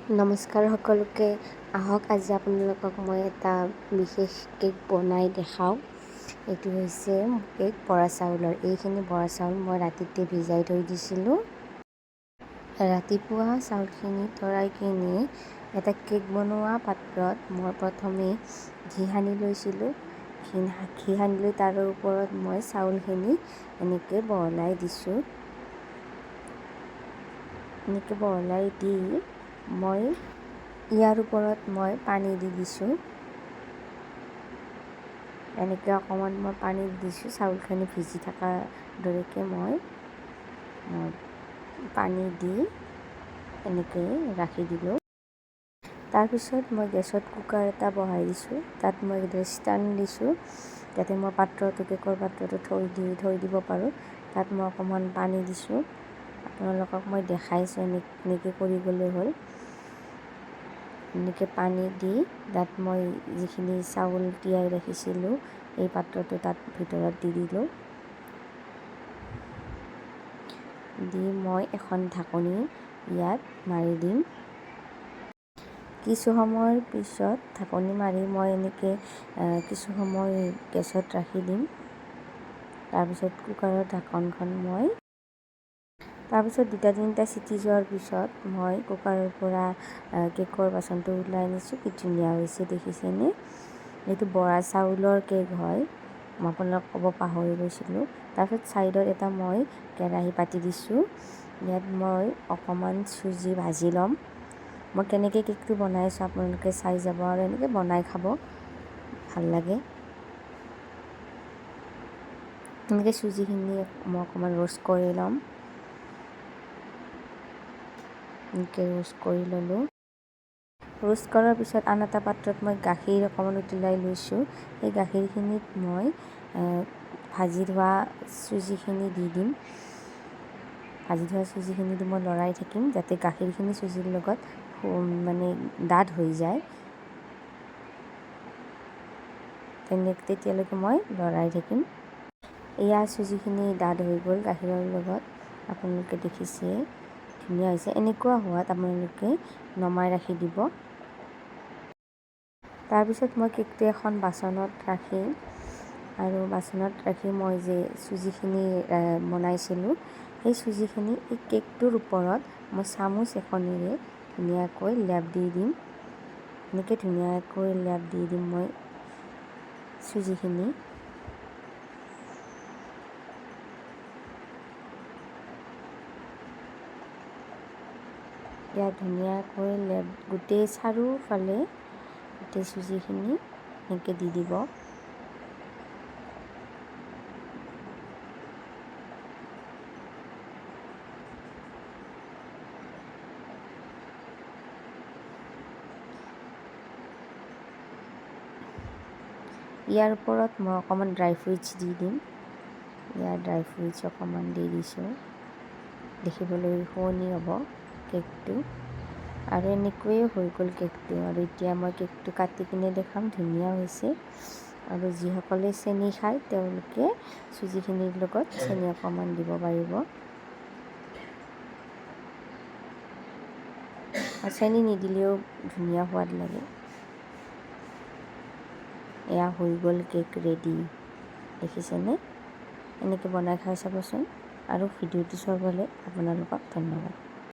নমস্কাৰ সকলোকে। আহক আজি আপোনালোকক মই এটা বিশেষ কেক বনাই দেখাওঁ। এইটো হৈছে কেক বৰা চাউলৰ। এইখিনি বৰা চাউল মই ৰাতিতে ভিজাই থৈ দিছিলোঁ। ৰাতিপুৱা চাউলখিনি তৰাই কিনি এটা কেক বনোৱা পাত্ৰত মই প্ৰথমে ঘি সানি লৈছিলোঁ। ঘি সানি লৈ তাৰ ওপৰত মই চাউলখিনি এনেকৈ বহলাই দিছোঁ। এনেকৈ বহলাই দি মই ইয়াৰ ওপৰত মই পানী দি দিছোঁ। এনেকৈ অকণমান মই পানী দি দিছোঁ। চাউলখিনি ভিজি থকাৰ দৰেকৈ মই পানী দি এনেকৈ ৰাখি দিলোঁ। তাৰপিছত মই গেছত কুকাৰ এটা বহাই দিছোঁ। তাত মই ষ্টেণ্ড দিছোঁ যাতে মই কেকৰ পাত্ৰটো থৈ দিব পাৰোঁ। তাত মই অকণমান পানী দিছোঁ। আপোনালোকক মই দেখাইছোঁ এনেকৈ কৰি গ'লে হ'ল। এনেকৈ পানী দি তাত মই যিখিনি চাউল তিয়াই ৰাখিছিলোঁ এই পাত্ৰটো তাত ভিতৰত দি দিলোঁ। দি মই এখন ঢাকনি ইয়াত মাৰি দিম। কিছু সময়ৰ পিছত ঢাকনি মাৰি মই এনেকৈ কিছু সময় গেছত ৰাখি দিম। তাৰপিছত কুকাৰৰ ঢাকনখন তাৰপিছত 2-3টা চিটি যোৱাৰ পিছত মই কুকাৰৰ পৰা কেকৰ বাচনটো ওলাই আনিছোঁ। কি ধুনীয়া হৈছে দেখিছেনে? এইটো বৰা চাউলৰ কেক হয়। মই আপোনালোকক ক'ব পাহৰি গৈছিলোঁ। তাৰপিছত ছাইডত এটা মই কেৰাহী পাতি দিছোঁ। ইয়াত মই অকণমান চুজি ভাজি ল'ম। মই কেনেকৈ কেকটো বনাইছোঁ আপোনালোকে চাই যাব আৰু এনেকৈ বনাই খাব ভাল লাগে। এনেকৈ চুজিখিনি মই অকণমান ৰোষ্ট কৰি ল'ম। এনেকৈ ৰোষ্ট কৰি ল'লোঁ। ৰোষ্ট কৰাৰ পিছত আন এটা পাত্ৰত মই গাখীৰ অকণমান উতলাই লৈছোঁ। সেই গাখীৰখিনিত মই ভাজি থোৱা চুজিখিনি দি দিম। ভাজি থোৱা চুজিখিনি দি মই লৰাই থাকিম যাতে গাখীৰখিনি চুজিৰ লগত ডাঠ হৈ যায়। তেতিয়ালৈকে মই লৰাই থাকিম। এয়া চুজিখিনি ডাঠ হৈ গ'ল গাখীৰৰ লগত। আপোনালোকে দেখিছে ধুনীয়া হৈছে। এনেকুৱা হোৱাত আপোনালোকে নমাই ৰাখি দিব। তাৰপিছত মই কেকটো এখন বাচনত ৰাখি মই যে চুজিখিনি বনাইছিলোঁ সেই চুজিখিনি এই কেকটোৰ ওপৰত মই চামুচ এখনেৰে ধুনীয়াকৈ লেপ দি দিম। এনেকৈ ধুনীয়াকৈ লেপ দি দিম মই চুজিখিনি। ইয়াত ধুনীয়াকৈ গোটেই চাৰিওফালে গোটেই চুজিখিনি এনেকৈ দি দিব। ইয়াৰ ওপৰত মই অকণমান ড্ৰাই ফ্ৰুইটছ দি দিম। ইয়াৰ ড্ৰাই ফ্ৰুইটছ অকণমান দি দিছোঁ। দেখিবলৈ শুৱনি হ'ব কেকটো। আৰু এনেকৈয়ে হৈ গ'ল কেকটো। আৰু এতিয়া মই কেকটো কাটি কিনে দেখাম। ধুনীয়া হৈছে। আৰু যিসকলে চেনি খায় তেওঁলোকে চুজিখিনিৰ লগত চেনি অকণমান দিব পাৰিব। চেনি নিদিলেও ধুনীয়া সোৱাদ লাগে। এয়া হৈ গ'ল কেক ৰেডি। দেখিছেনে? এনেকৈ বনাই খাই চাবচোন। আৰু ভিডিঅ'টো চোৱাৰ বাবে আপোনালোকক ধন্যবাদ।